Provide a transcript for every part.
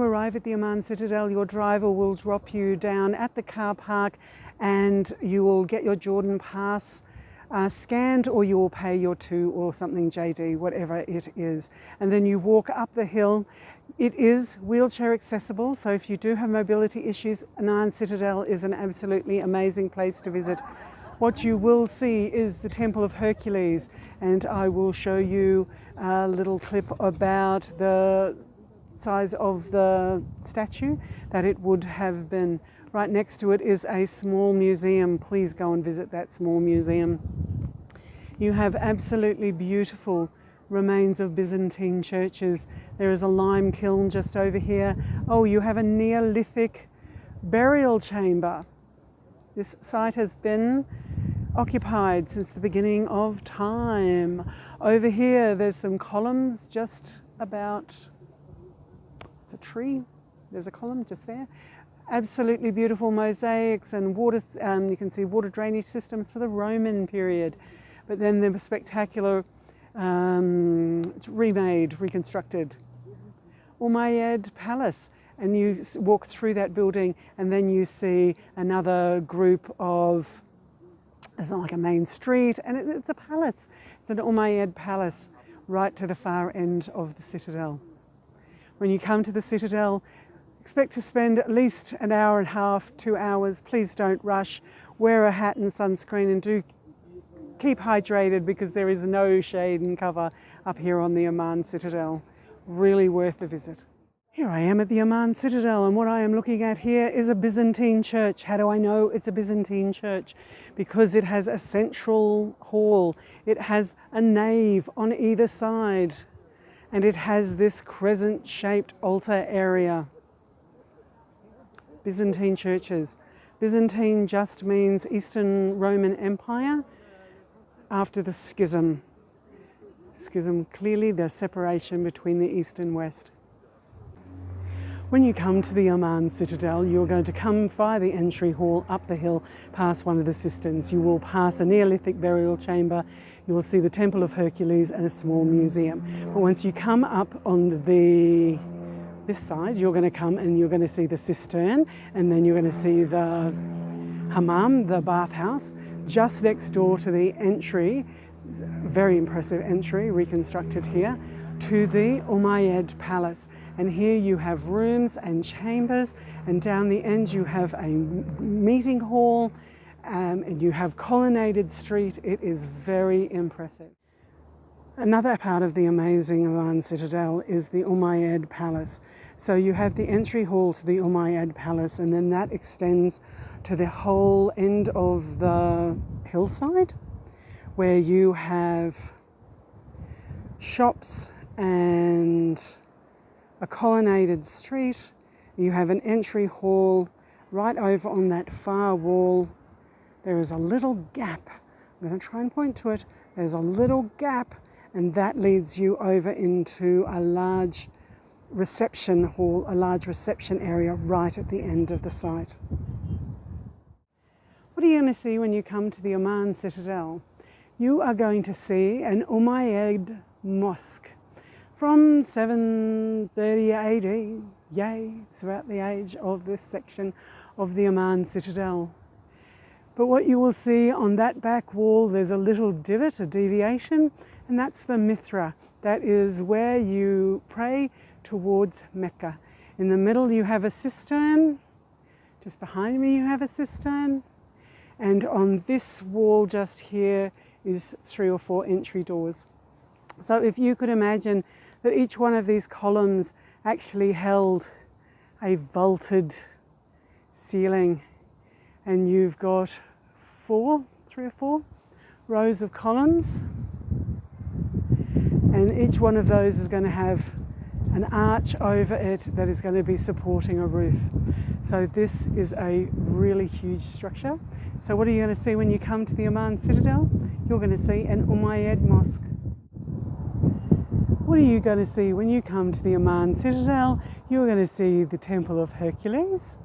arrive at the Amman Citadel, your driver will drop you down at the car park and you will get your Jordan pass scanned, or you will pay your 2 or something JD, whatever it is. And then you walk up the hill. It is wheelchair accessible, so if you do have mobility issues, Amman Citadel is an absolutely amazing place to visit. What you will see is the Temple of Hercules, and I will show you a little clip about the size of the statue that it would have been. Right next to it is a small museum. Please go and visit that small museum. You have absolutely beautiful remains of Byzantine churches. There is a lime kiln just over here. Oh, you have a Neolithic burial chamber. This site has been occupied since the beginning of time. Over here, there's some columns just about, it's a tree, there's a column just there. Absolutely beautiful mosaics and water, you can see water drainage systems for the Roman period. But then the spectacular remade, reconstructed Umayyad Palace. And you walk through that building and then you see another group of, there's like a main street, and it's a palace. It's an Umayyad Palace right to the far end of the citadel. When you come to the citadel, expect to spend at least an hour and a half, 2 hours. Please don't rush. Wear a hat and sunscreen, and do keep hydrated because there is no shade and cover up here on the Amman Citadel. Really worth the visit. Here I am at the Amman Citadel, and what I am looking at here is a Byzantine church. How do I know it's a Byzantine church? Because it has a central hall, it has a nave on either side, and it has this crescent-shaped altar area. Byzantine churches. Byzantine just means Eastern Roman Empire after the schism. Schism, clearly the separation between the East and West. When you come to the Amman Citadel, you're going to come via the entry hall up the hill past one of the cisterns. You will pass a Neolithic burial chamber, you will see the Temple of Hercules and a small museum. But once you come up on this side, you're going to come and you're going to see the cistern, and then you're going to see the hammam, the bathhouse, just next door to the entry, very impressive entry reconstructed here, to the Umayyad Palace. And here you have rooms and chambers, and down the end you have a meeting hall, and you have colonnaded street. It is very impressive. Another part of the amazing Amman Citadel is the Umayyad Palace. So you have the entry hall to the Umayyad Palace, and then that extends to the whole end of the hillside, where you have shops and a colonnaded street. You have an entry hall right over on that far wall. There is a little gap. I'm going to try and point to it. There's a little gap, and that leads you over into a large reception hall, a large reception area right at the end of the site. What are you going to see when you come to the Amman Citadel? You are going to see an Umayyad mosque from 730 AD. Yay, it's about the age of this section of the Amman Citadel. But what you will see on that back wall, there's a little divot, a deviation, and that's the Mithra. That is where you pray towards Mecca. In the middle you have a cistern, just behind me you have a cistern, and on this wall just here is 3 or 4 entry doors. So if you could imagine that each one of these columns actually held a vaulted ceiling, and you've got 3 or 4 rows of columns, and each one of those is going to have an arch over it that is going to be supporting a roof. So this is a really huge structure. So what are you going to see when you come to the Amman Citadel? You're going to see an Umayyad mosque. What are you going to see when you come to the Amman Citadel? You're going to see the Temple of Hercules.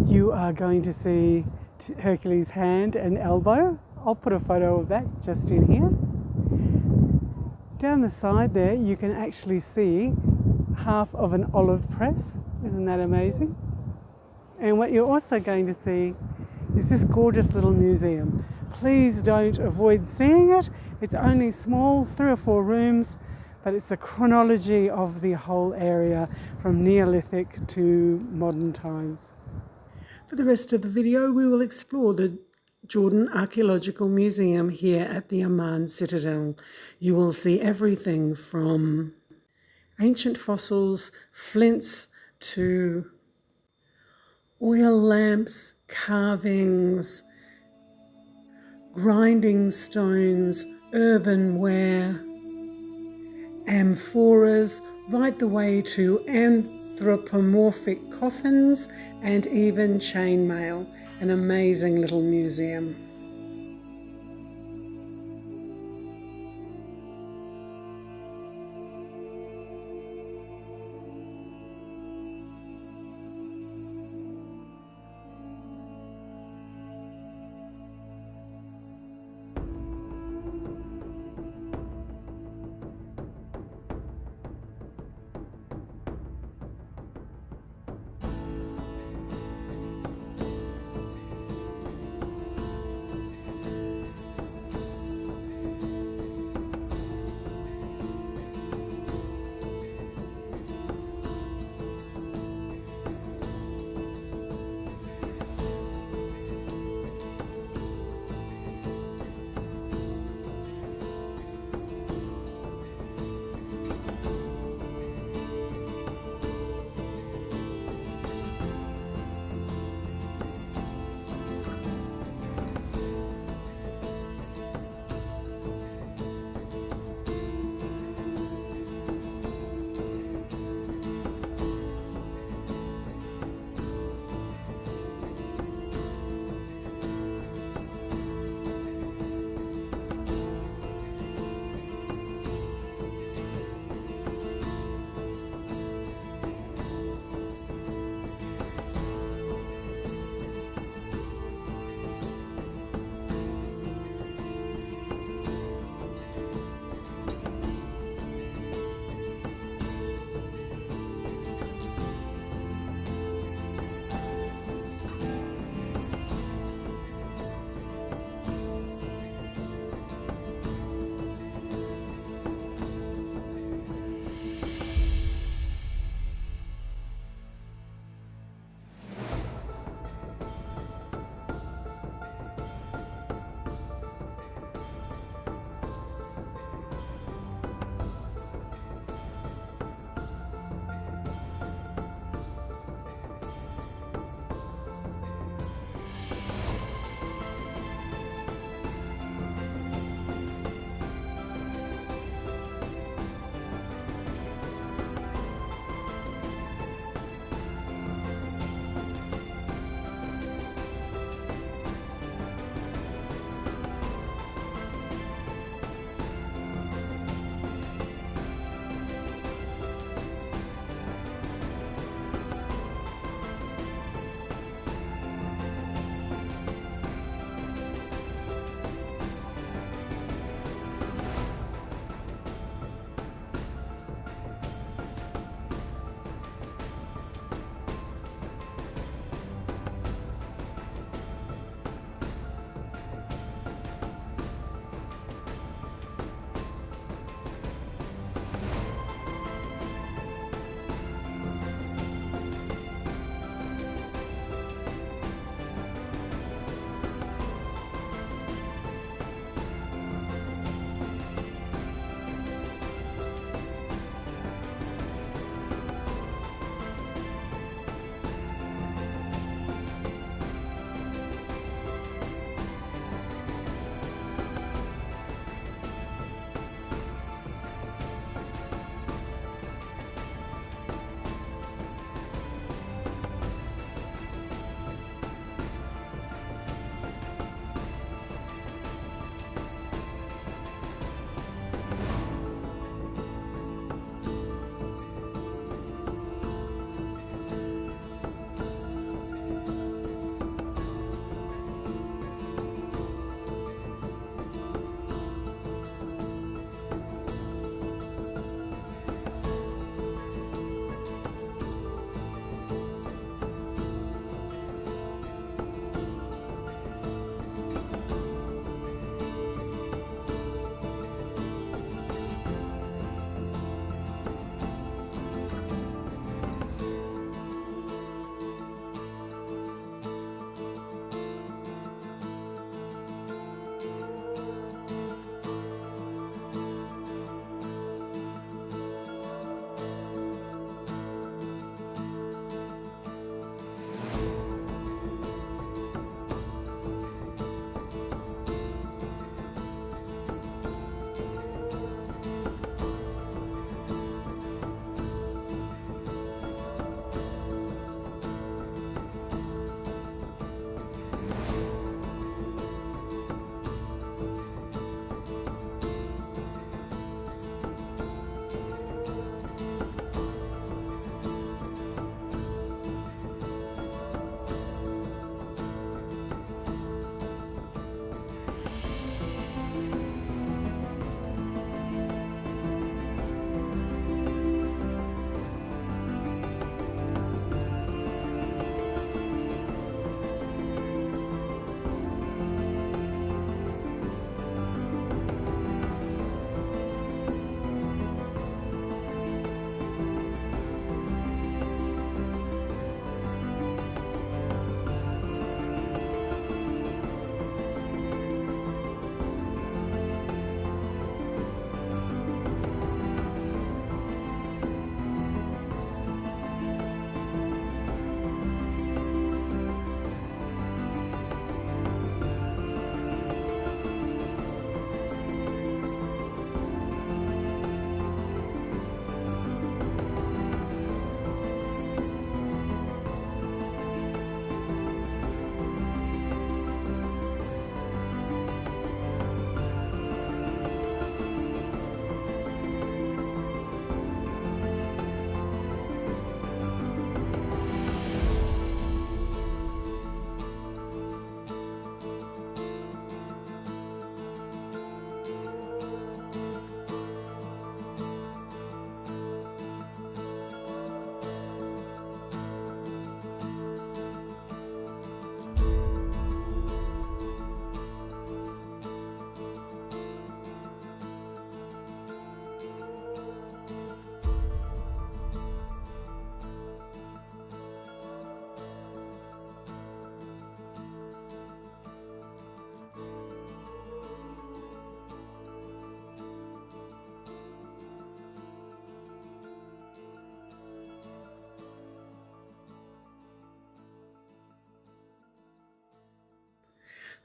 You are going to see Hercules' hand and elbow. I'll put a photo of that just in here. Down the side there, you can actually see half of an olive press. Isn't that amazing? And what you're also going to see is this gorgeous little museum. Please don't avoid seeing it. It's only small, 3 or 4 rooms, but it's a chronology of the whole area from Neolithic to modern times. For the rest of the video, we will explore the Jordan Archaeological Museum here at the Amman Citadel. You will see everything from ancient fossils, flints, to oil lamps, carvings, grinding stones, earthenware, amphoras, right the way to anthropomorphic coffins and even chainmail. An amazing little museum.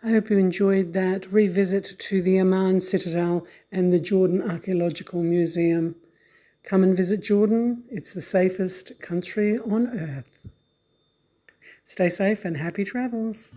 I hope you enjoyed that revisit to the Amman Citadel and the Jordan Archaeological Museum. Come and visit Jordan. It's the safest country on earth. Stay safe and happy travels.